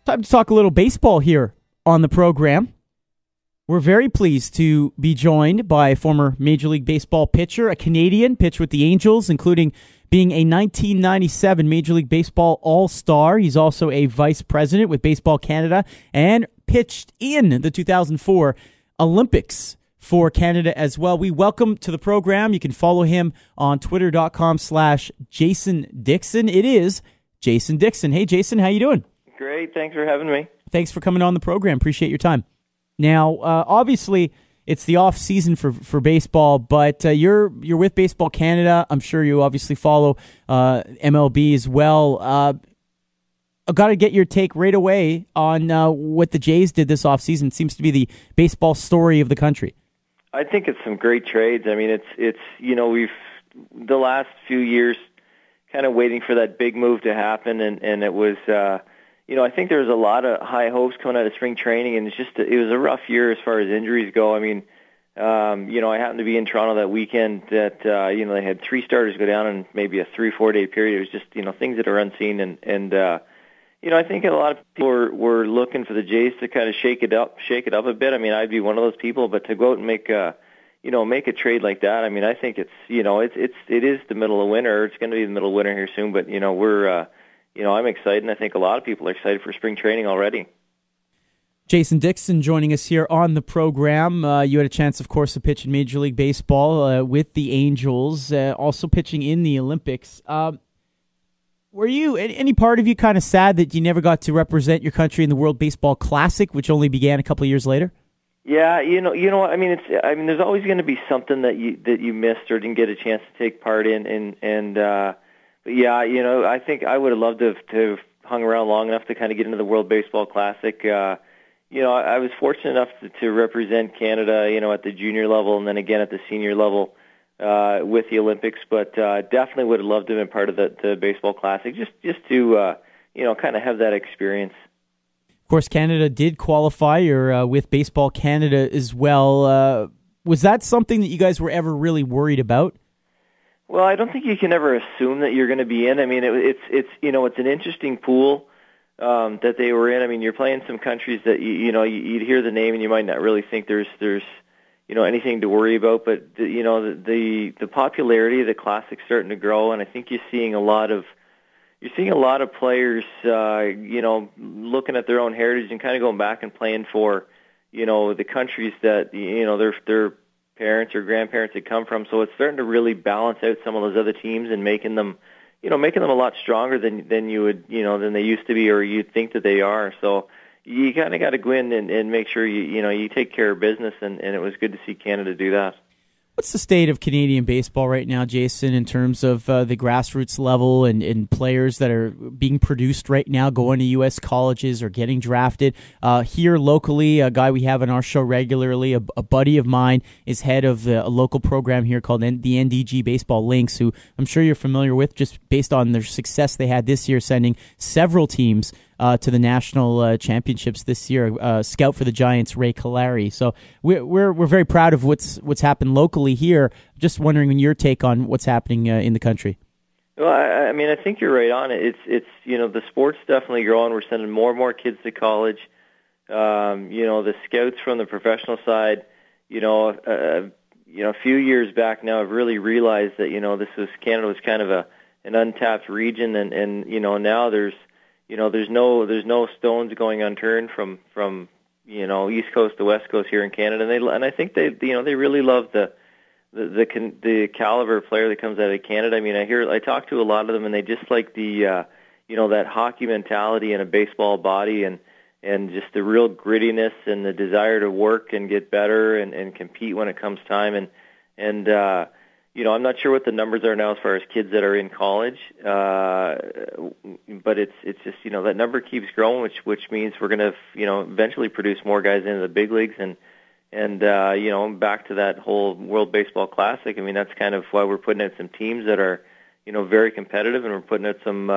Time to talk a little baseball here on the program. We're very pleased to be joined by a former Major League Baseball pitcher, a Canadian, pitched with the Angels, including being a 1997 Major League Baseball All-Star. He's also a vice president with Baseball Canada and pitched in the 2004 Olympics for Canada as well. We welcome to the program. You can follow him on twitter.com/Jason Dickson. It is Jason Dickson. Hey, Jason, how you doing? Great. Thanks for having me. Thanks for coming on the program. Appreciate your time. Now, obviously, it's the off season for baseball, but you're with Baseball Canada. I'm sure you obviously follow MLB as well. I've got to get your take right away on what the Jays did this off season. It seems to be the baseball story of the country. I think it's some great trades. I mean, it's we've the last few years kind of waiting for that big move to happen, and it was. I think there was a lot of high hopes coming out of spring training, and it was a rough year as far as injuries go. I mean, I happened to be in Toronto that weekend that, they had 3 starters go down in maybe a 3-4 day period. It was just, things that are unseen. And I think a lot of people were looking for the Jays to kind of shake it up a bit. I mean, I'd be one of those people, but to go out and make a trade like that, I mean, I think it is the middle of winter. It's going to be the middle of winter here soon, but, we're, I'm excited, and I think a lot of people are excited for spring training already. Jason Dickson joining us here on the program. You had a chance, of course, to pitch in Major League Baseball with the Angels, also pitching in the Olympics. Were you, any part of you kind of sad that you never got to represent your country in the World Baseball Classic, which only began a couple of years later? Yeah, you know what I mean. There's always going to be something that you missed or didn't get a chance to take part in, But yeah, I think I would have loved to have hung around long enough to kind of get into the World Baseball Classic. I was fortunate enough to represent Canada, at the junior level and then again at the senior level with the Olympics. But definitely would have loved to have been part of the Baseball Classic, just to kind of have that experience. Of course, Canada did qualify. You're with Baseball Canada as well. Was that something that you guys were ever really worried about? Well, I don't think you can ever assume that you're going to be in. I mean, it's an interesting pool that they were in. I mean, you're playing some countries that you'd hear the name and you might not really think there's anything to worry about. But the popularity of the Classic's starting to grow, and I think you're seeing a lot of players looking at their own heritage and kind of going back and playing for the countries that their parents or grandparents had come from. So it's starting to really balance out some of those other teams and making them a lot stronger than you would, than they used to be, or you'd think that they are. So you kind of got to go in and make sure you take care of business, and it was good to see Canada do that. What's the state of Canadian baseball right now, Jason, in terms of the grassroots level and players that are being produced right now, going to U.S. colleges or getting drafted? Here locally, a guy we have on our show regularly, a buddy of mine, is head of a local program here called the NDG Baseball Lynx, who I'm sure you're familiar with just based on their success they had this year, sending several teams to the national championships this year. Scout for the Giants, Ray Kalari. So we're very proud of what's happened locally here. Just wondering your take on what's happening in the country. Well, I mean, I think you're right on it. It's the sport's definitely growing. We're sending more and more kids to college. The scouts from the professional side, a few years back now, have really realized that Canada was kind of an untapped region, and now there's no stones going unturned from East Coast to West Coast here in Canada, and I think they really love the caliber of player that comes out of Canada. I mean, I talk to a lot of them, and they just like the that hockey mentality and a baseball body, and just the real grittiness and the desire to work and get better and compete when it comes time, and I'm not sure what the numbers are now as far as kids that are in college, but it's just that number keeps growing, which means we're going to eventually produce more guys into the big leagues, and back to that whole World Baseball Classic. I mean, that's kind of why we're putting out some teams that are very competitive, and we're putting out some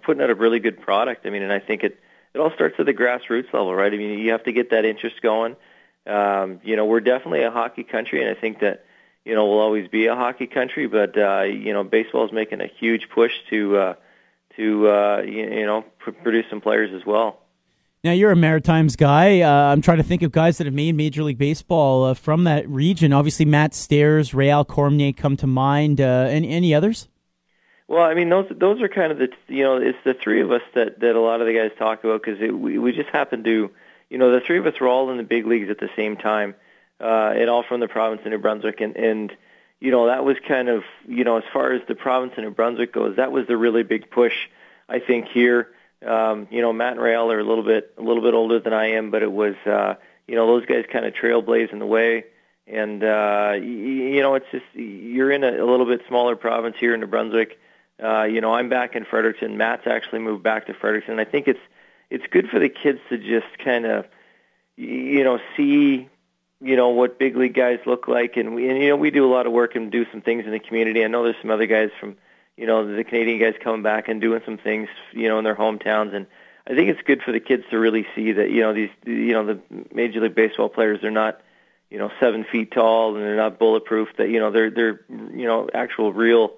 putting out a really good product. I mean, and I think it all starts at the grassroots level, right? I mean, you have to get that interest going. We're definitely a hockey country, and I think that we'll always be a hockey country, but baseball is making a huge push to produce some players as well. Now, you're a Maritimes guy. I'm trying to think of guys that have made Major League Baseball from that region. Obviously, Matt Stairs, Réal Cormier come to mind. Any others? Well, I mean, those are kind of it's the three of us that a lot of the guys talk about, because we just happen to, the three of us were all in the big leagues at the same time, and all from the province of New Brunswick, and that was kind of, as far as the province of New Brunswick goes, that was the really big push, I think, here. Matt and Réal are a little bit older than I am, but it was, those guys kind of trailblazing the way. And, it's just, you're in a little bit smaller province here in New Brunswick. I'm back in Fredericton. Matt's actually moved back to Fredericton. I think it's good for the kids to just kind of, see, what big league guys look like. And we do a lot of work and do some things in the community. I know there's some other guys from, the Canadian guys coming back and doing some things, in their hometowns. And I think it's good for the kids to really see that, the Major League Baseball players, they're not, 7 feet tall and they're not bulletproof, that, they're, actual real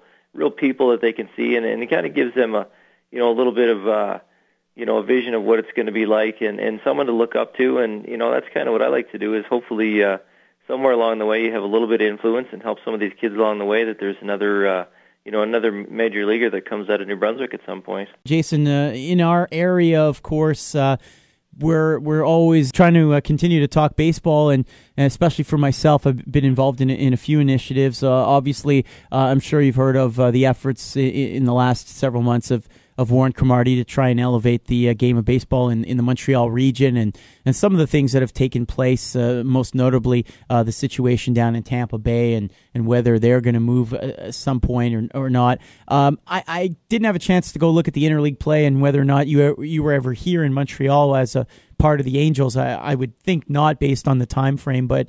people that they can see. And it kind of gives them a little bit of, a vision of what it's going to be like, and someone to look up to. And, that's kind of what I like to do, is hopefully, somewhere along the way you have a little bit of influence and help some of these kids along the way, that there's another major leaguer that comes out of New Brunswick at some point. Jason, in our area, of course, we're always trying to continue to talk baseball, and especially for myself, I've been involved in a few initiatives. Obviously, I'm sure you've heard of the efforts in the last several months of Warren Cromartie to try and elevate the game of baseball in the Montreal region, and some of the things that have taken place, most notably the situation down in Tampa Bay, and whether they're going to move at some point or not. I didn't have a chance to go look at the interleague play, and whether or not you were ever here in Montreal as a part of the Angels. I would think not, based on the time frame, but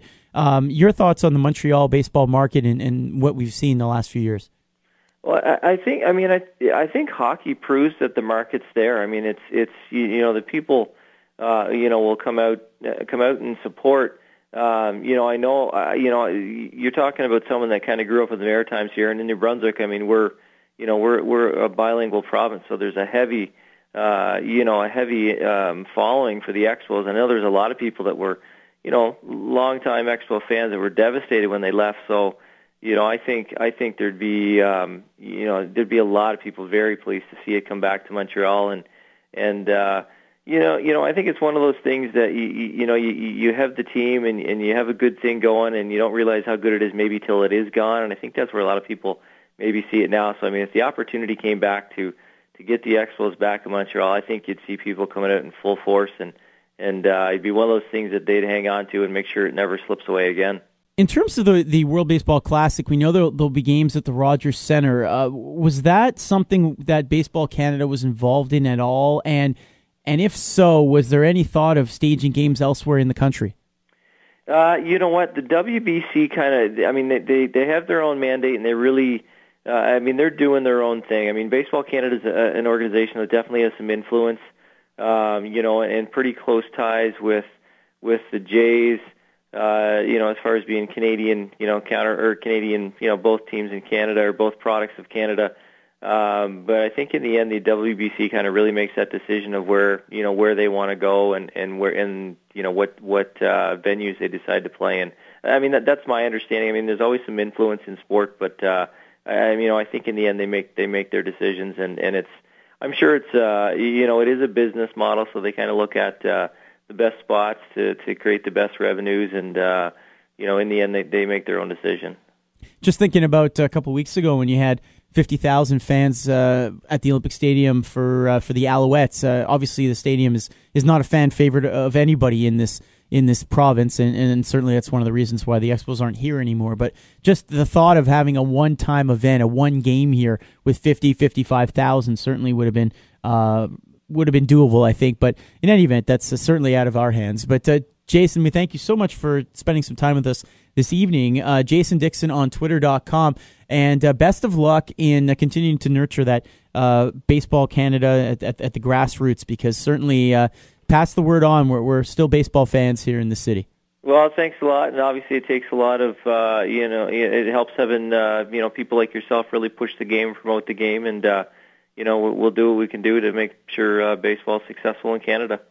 your thoughts on the Montreal baseball market and what we've seen the last few years. Well, I think hockey proves that the market's there. I mean, it's the people, will come out and support. I know, you're talking about someone that kind of grew up in the Maritimes here, and in New Brunswick, I mean, we're a bilingual province, so there's a heavy following for the Expos. I know there's a lot of people that were, longtime Expo fans that were devastated when they left. So, I think there'd be a lot of people very pleased to see it come back to Montreal, and I think it's one of those things that you have the team and you have a good thing going, and you don't realize how good it is maybe till it is gone. And I think that's where a lot of people maybe see it now. So I mean, if the opportunity came back to get the Expos back in Montreal, I think you'd see people coming out in full force, and it'd be one of those things that they'd hang on to and make sure it never slips away again. In terms of the World Baseball Classic, we know there'll be games at the Rogers Centre. Was that something that Baseball Canada was involved in at all? And if so, was there any thought of staging games elsewhere in the country? You know what? The WBC they have their own mandate, and they really, they're doing their own thing. I mean, Baseball Canada is an organization that definitely has some influence, and pretty close ties with the Jays. As far as being Canadian, Canadian, both teams in Canada or both products of Canada. But I think in the end, the WBC kind of really makes that decision of where they want to go and what venues they decide to play in. I mean, that's my understanding. I mean, there's always some influence in sport, but I think in the end they make their decisions, and I'm sure it's it is a business model, so they kind of look at the best spots to create the best revenues, and in the end they make their own decision. Just thinking about a couple of weeks ago when you had 50,000 fans at the Olympic Stadium for the Alouettes. Obviously, the stadium is not a fan favorite of anybody in this province, and certainly that's one of the reasons why the Expos aren't here anymore. But just the thought of having a one-time event, a one game here with 55,000 certainly would have been doable, I think. But in any event, that's certainly out of our hands. But Jason, we thank you so much for spending some time with us this evening. Jason Dickson on Twitter.com. And best of luck in continuing to nurture that Baseball Canada at the grassroots, because certainly pass the word on. We're still baseball fans here in the city. Well, thanks a lot. And obviously it takes a lot of, it helps having, people like yourself really push the game, promote the game, and we'll do what we can do to make sure baseball is successful in Canada.